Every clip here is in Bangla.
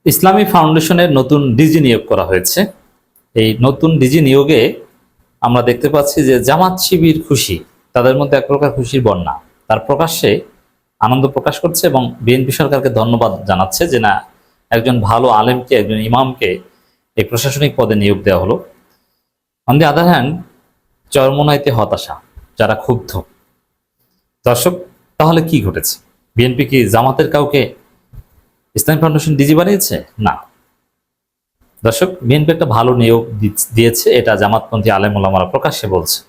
ইসলামী ফাউন্ডেশনের নতুন ডিজি নিয়োগ করা হয়েছে। এই নতুন ডিজি নিয়োগে আমরা দেখতে পাচ্ছি যে জামাত শিবির খুশি, তাদের মধ্যে এক প্রকার খুশির বন্যা। তার প্রকাশ্যে আনন্দ প্রকাশ করছে এবং বিএনপি সরকারকে ধন্যবাদ জানাচ্ছে যে না, একজন ভালো আলেমকে, একজন ইমামকে এই প্রশাসনিক পদে নিয়োগ দেওয়া হলো। অন দি আদার হ্যান্ড, চরমোনাইতে হতাশা, যারা ক্ষুব্ধ। দর্শক, তাহলে কি ঘটেছে? বিএনপি কি জামাতের কাউকে ইসলামী ফাউন্ডেশন ডিজি বানিয়েছে? না দর্শক, বিএনপি একটা ভালো নিয়োগ দিয়েছে, এটা জামাতপন্থী আলেম ওলামারা প্রকাশ্যে বলছে।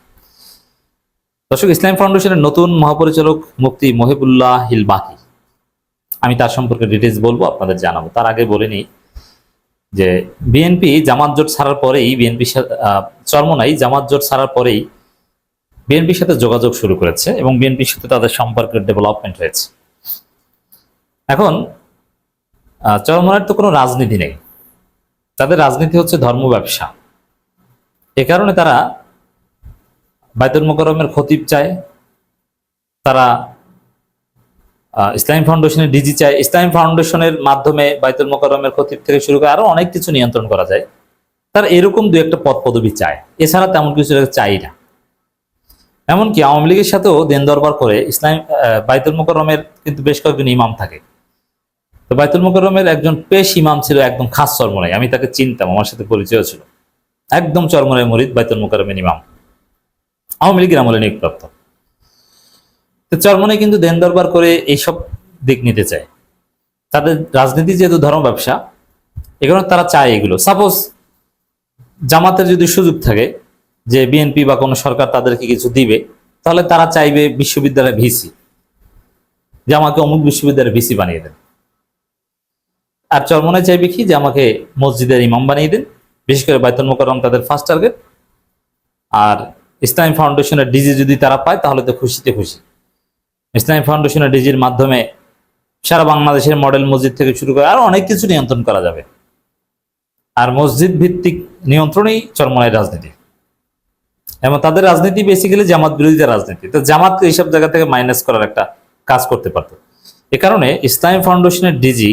দর্শক, ইসলামী ফাউন্ডেশনের নতুন মহাপরিচালক মুফতি মহিবুল্লাহ হিল বাকি। আমি তার সম্পর্কে ডিটেলস বলবো, আপনাদের জানাবো। তার আগে বলে নিই যে বিএনপি জামাত জোট ছাড়ার পরেই চরমোনাই জামাত জোট ছাড়ার পরেই বিএনপির সাথে যোগাযোগ শুরু করেছে এবং বিএনপির সাথে তাদের সম্পর্কের ডেভেলপমেন্ট হয়েছে। এখন চরমোনাইয়ের তো কোনো রাজনীতি নেই, তাদের রাজনীতি হচ্ছে ধর্ম ব্যবসা। এ কারণে তারা বাইতুল মোকাররমের খতিব চায়, তারা ইসলামী ফাউন্ডেশনের ডিজি চায়। ইসলামী ফাউন্ডেশনের মাধ্যমে বাইতুল মোকাররমের খতিব থেকে শুরু করে আরো অনেক কিছু নিয়ন্ত্রণ করা যায়। তারা এরকম দু একটা পদ পদবি চায়, এছাড়া তেমন কিছু চাই না। এমনকি আওয়ামী লীগের সাথেও দেন দরবার করে বাইতুল মোকাররমের কিন্তু বেশ কয়েকজন ইমাম থাকে। তো বাইতুল মোকাররমের একজন পেশ ইমাম ছিল একদম খাস চরমোনাই, আমি তাকে চিনতাম, আমার সাথে পরিচয় ছিল। একদম চরমোনাই মুরিদ বাইতুল মোকাররমের ইমাম, আওয়ামী লীগের আমলে নিয়োগপ্রাপ্ত। তো চরমোনাই কিন্তু দেন দরবার করে এইসব দিক নিতে চায়। তাদের রাজনীতি যেহেতু ধর্ম ব্যবসা, এ কারণে তারা চায় এগুলো। সাপোজ জামাতের যদি সুযোগ থাকে যে বিএনপি বা কোনো সরকার তাদেরকে কিছু দিবে, তাহলে তারা চাইবে বিশ্ববিদ্যালয়ের ভিসি, যে আমাকে অমুক বিশ্ববিদ্যালয়ের ভিসি বানিয়ে দেন। আর চরমোনাই চাইবে কি, যে আমাকে মসজিদের ইমাম বানিয়ে দেন। বিশেষ করে বাইতুল মোকাররম তাদের ফার্স্ট টার্গেট। আর ইসলামী ফাউন্ডেশনের ডিজি যদি তারা পায় তাহলে তো খুশিতে খুশি। ইসলামী ফাউন্ডেশনের ডিজির মাধ্যমে সারা বাংলাদেশের মডেল মসজিদ থেকে শুরু করে আরো অনেক কিছু নিয়ন্ত্রণ করা যাবে। আর মসজিদ ভিত্তিক নিয়ন্ত্রণেই চরমোনাইয়ের রাজনীতি, এবং তাদের রাজনীতি বেসিক্যালি জামাত বিরোধী রাজনীতি। তো জামাতকে এইসব জায়গা থেকে মাইনাস করার একটা কাজ করতে পারত। এ কারণে ইসলামী ফাউন্ডেশনের ডিজি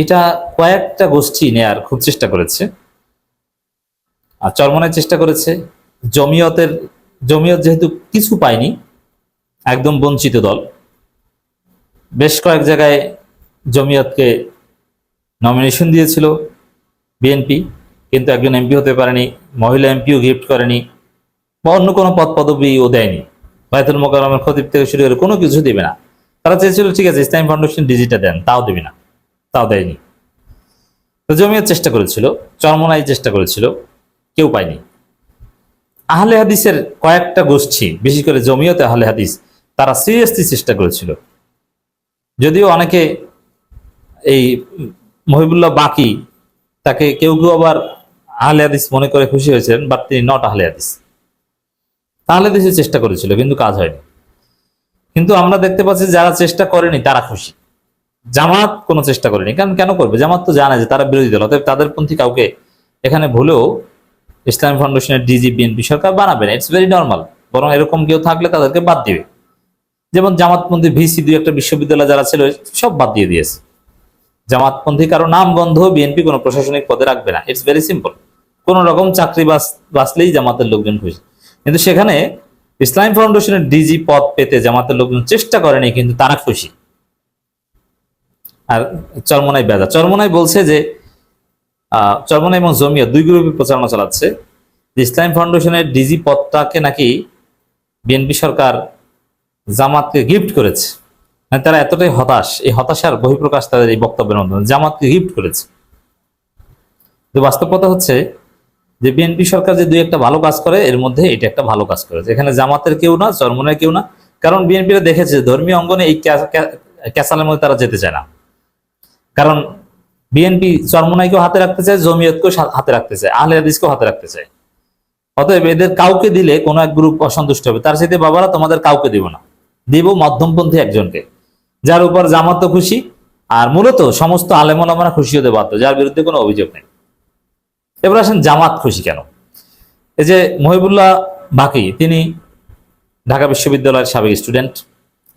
এটা কয়েকটা গোষ্ঠী নেয়ার খুব চেষ্টা করেছে। আর চরমোনাই চেষ্টা করেছে। জমিয়ত যেহেতু কিছু পায়নি, একদম বঞ্চিত দল, বেশ কয়েক জায়গায় জমিয়তকে নমিনেশন দিয়েছিল বিএনপি, কিন্তু একজন এমপি হতে পারেনি, মহিলা এমপিও গিফট করেনি, বা অন্য কোনো পদ পদবিও দেয়নি। বাইতুল মোকাররমের খতিব থেকে শুরু করে কোনো কিছু দেবে না। তারা চেয়েছিল ঠিক আছে ইসলামী ফাউন্ডেশন ডিজিটা দেন, তাও দেবে না, তাও দেয়নি। তো জমিয়ত চেষ্টা করেছিল, চরমোনাই চেষ্টা করেছিল, কেউ পায়নি। আহলে হাদিসের কয়েকটা গোষ্ঠী, বিশেষ করে জমিয়ত আহলে হাদিস, তারা সিরিয়াসলি চেষ্টা করেছিল। যদিও অনেকে এই মহিবুল্লাহ বাকি, তাকে কেউ কেউ আবার আহলে হাদিস মনে করে খুশি হয়েছিলেন, বাট তিনি নট আহলে হাদিস। আহলে হাদিসের চেষ্টা করেছিল কিন্তু কাজ হয়নি। কিন্তু আমরা দেখতে পাচ্ছি যারা চেষ্টা করেনি তারা খুশি। জামাত কোনো চেষ্টা করেনি, কারণ কেন করবে? জামাত তো জানে যে তারা বিরোধী দল, অতএব তাদের পন্থী কাউকে এখানে ভুলেও ইসলামী ফাউন্ডেশনের ডিজি বিএনপি সরকার বানাবে না। It's very normal. বরং এরকম কেউ থাকলে তাদেরকে বাদ দিবে। যেমন জামাতপন্থী ভিসি দুই একটা বিশ্ববিদ্যালয় যারা ছিল সব বাদ দিয়ে দিয়েছে। জামাতপন্থী কারো নাম গন্ধ বিএনপি কোনো প্রশাসনিক পদে রাখবে না। It's very simple. কোন রকম চাকরি বাঁচলেই জামাতের লোকজন খুশি। কিন্তু সেখানে ইসলামী ফাউন্ডেশনের ডিজি পদ পেতে জামাতের লোকজন চেষ্টা করেনি, কিন্তু তারা খুশি। আর চরমোনাই বেজা, চরমোনাই বলছে যে চরমোনাই এবং জমিয়ত দুই গ্রুপে প্রচারণা চালাচ্ছে যে ইসলামী ফাউন্ডেশনের ডিজি পদটাকে নাকি বিএনপি সরকার জামাতকে গিফট করেছে। মানে তারা এতটাই হতাশ, এই হতাশার বহিঃপ্রকাশ তাদের এই বক্তব্যের মাধ্যমে জামাতকে গিফট করেছে। তো বাস্তব কথা হচ্ছে যে বিএনপি সরকার যে দুই একটা ভালো কাজ করে, এর মধ্যে এটা একটা ভালো কাজ করেছে। এখানে জামাতের কেউ না, চরমোনাইয়ের কেউ না। কারণ বিএনপিরা দেখেছে ধর্মীয় অঙ্গনে এই ক্যাসালের মধ্যে তারা যেতে চায় না। কারণ বিএনপি চরমোনাইকেও হাতে রাখতে চায়, জমিয়তকেও হাতে রাখতে চায়, আহলে হাদিসকেও হাতে রাখতে চায়। অতএব এদের কাউকে দিলে কোনো এক গ্রুপ অসন্তুষ্ট হবে। তার সাথে বাবারা তোমাদের কাউকে দিব না, দিব মধ্যমপন্থী একজনকে, যার উপর জামাত তো খুশি, আর মূলত সমস্ত আলেম ওলামারা খুশি হতে বাধ্য, যার বিরুদ্ধে কোনো অভিযোগ নেই। এবার আসেন জামাত খুশি কেন? এই যে মহিবুল্লাহ বাকি, তিনি ঢাকা বিশ্ববিদ্যালয়ের সাবেক স্টুডেন্ট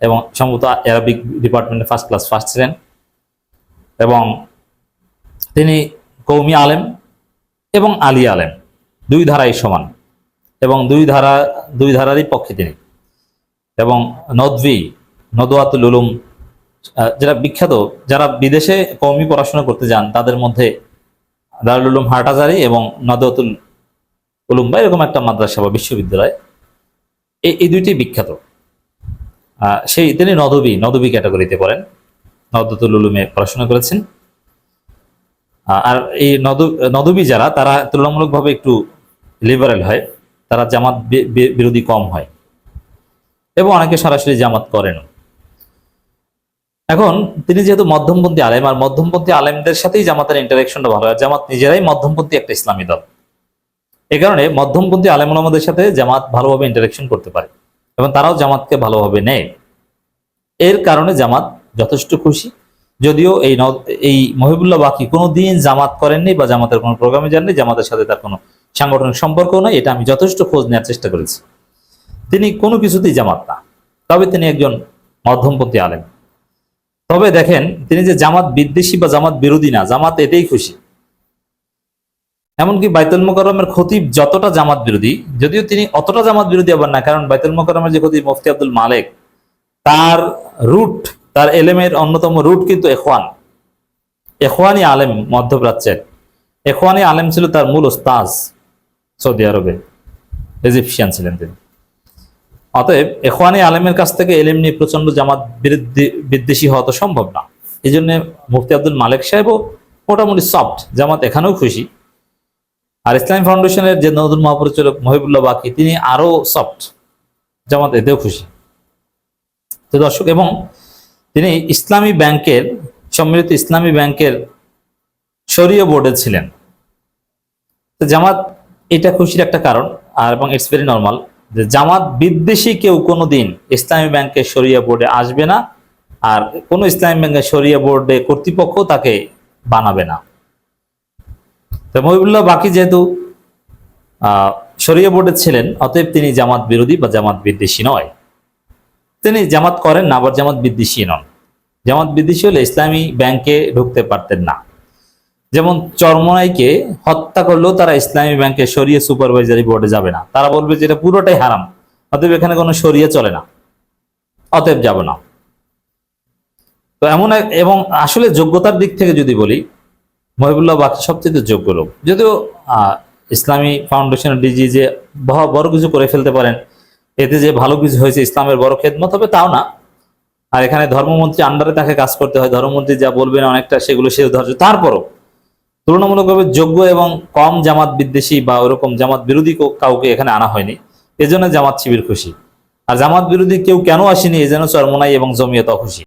এবং সম্ভবত অ্যারাবিক ডিপার্টমেন্টে ফার্স্ট ক্লাস ফার্স্ট ছিলেন, এবং তিনি কৌমি আলেম এবং আলী আলেম, দুই ধারাই সমান এবং দুই ধারারই পক্ষে তিনি। এবং নদওয়াতুল উলুম, যেটা বিখ্যাত, যারা বিদেশে কওমি পড়াশোনা করতে যান তাদের মধ্যে দারুল উলুম হাটহাজারী এবং নদওয়াতুল উলুম বা এরকম একটা মাদ্রাসা বা বিশ্ববিদ্যালয়, এই দুইটি বিখ্যাত। তিনি নদবী ক্যাটাগরিতে পড়েন, নদওয়াতুল উলুমে পড়াশোনা করেছেন। আর এই নদবী যারা, তারা তুলনামূলকভাবে একটু লিবারেল হয়, তারা জামাত বিরোধী কম হয় এবং অনেকে সরাসরি জামাত করেন। এখন তিনি যেহেতু মধ্যমপন্থী আলেম, আর মধ্যমপন্থী আলেমদের সাথেই জামাতের ইন্টারাকশনটা ভালো হয়। জামাত নিজেরাই মধ্যমপন্থী একটা ইসলামী দল, এই কারণে মধ্যমপন্থী আলেম ওলামাদের সাথে জামাত ভালোভাবে ইন্টারাকশন করতে পারে এবং তারাও জামাতকে ভালোভাবে নেয়। এর কারণে জামাত যথেষ্ট খুশি। যদিও এই মহিবুল্লাহ বাকি কোনোদিন জামাত করেননি বা জামাতের কোনো প্রোগ্রামে যাননি, জামাতের সাথে তার কোনো সাংগঠনিক সম্পর্ক নয়, এটা আমি যথেষ্ট খোঁজ নেওয়ার চেষ্টা করেছি। তিনি কোনো কিছুতেই জামাত না, তবে তিনি একজন মধ্যমপন্থী আলেম। তবে দেখেন, তিনি যে জামাত বিদ্বেষী বা জামাত বিরোধী না, জামাত এতেই খুশি। এমনকি বাইতুল মোকাররমের খতিব যতটা জামাত বিরোধী, যদিও তিনি অতটা জামাত বিরোধী আবার না, কারণ বাইতুল মোকাররমের যে খতিব মুফতি আব্দুল মালেক, তার এলেমের অন্যতম রুট কিন্তু এখওয়ানি আলেম। মধ্যপ্রাচ্যের এখওয়ানি আলেম ছিল তার মূল ওস্তাজ, সৌদি আরবে ইজিপশিয়ান ছিলেন তিনি। অতএব এখওয়ানি আলেমের কাছ থেকে এলেম নিয়ে প্রচন্ড জামাত বিদ্বেষী হওয়া তো সম্ভব না। এই জন্য মুফতি আব্দুল মালেক সাহেবও মোটামুটি সফট, জামাত এখানেও খুশি। আর ইসলামী ফাউন্ডেশনের যে নতুন মহাপরিচালক মহিবুল্লাহ বাকি, তিনি আরো সফট, জামাত এতেও খুশি। তো দর্শক, এবং তিনি সম্মিলিত ইসলামী ব্যাংকের শরীয় বোর্ডে ছিলেন। তো জামাত এটা খুশির একটা কারণ, আর এবং ইটস ভেরি নর্মাল যে জামাত বিদ্বেষী কেউ কোনোদিন ইসলামী ব্যাংকের শরিয়া বোর্ডে আসবে না, আর কোন ইসলামী ব্যাংকের শরিয়া বোর্ডে কর্তৃপক্ষ তাকে বানাবে না। তো মহিবুল্লাহ বাকি যেহেতু শরিয়া বোর্ডে ছিলেন, অতএব তিনি জামাত বিরোধী বা জামাত বিদ্বেষী নয়। তিনি জামাত করেন না, আবার জামাত বিদ্বেষী নন। জামাত বিদ্বেষী হলে ইসলামী ব্যাংকে ঢুকতে পারতেন না। যেমন চরমনাইকে হত্যা করলেও তারা ইসলামী ব্যাংকের শরিয়া সুপারভাইজারি বোর্ডে যাবে না, তারা বলবে যে এটা পুরোটাই হারাম, অতএব এখানে কোনো শরিয়া চলে না, অতএব যাব না। তো এবং আসলে যোগ্যতার দিক থেকে যদি বলি, মহিবুল্লাহ বাকি সবচেয়ে যোগ্য লোক। যদিও ইসলামী ফাউন্ডেশনের ডিজি যে বড় কিছু করে ফেলতে পারেন, এতে যে ভালো কিছু হয়েছে, ইসলামের বড় খেদমত হবে, তাও না। আর এখানে ধর্মমন্ত্রী আন্ডারে তাকে কাজ করতে হয়, ধর্মমন্ত্রী যা বলবেন অনেকটা সেগুলো সে ধৈর্য। তারপরও তুলনামূলকভাবে যোগ্য এবং কম জামাত বিদ্বেষী বা ওরকম জামাত বিরোধী কাউকে এখানে আনা হয়নি, এজন্য জামাত শিবির খুশি। আর জামাত বিরোধী কেউ কেন আসেনি, এজন্য চরমনাই এবং জমিয়ত খুশি।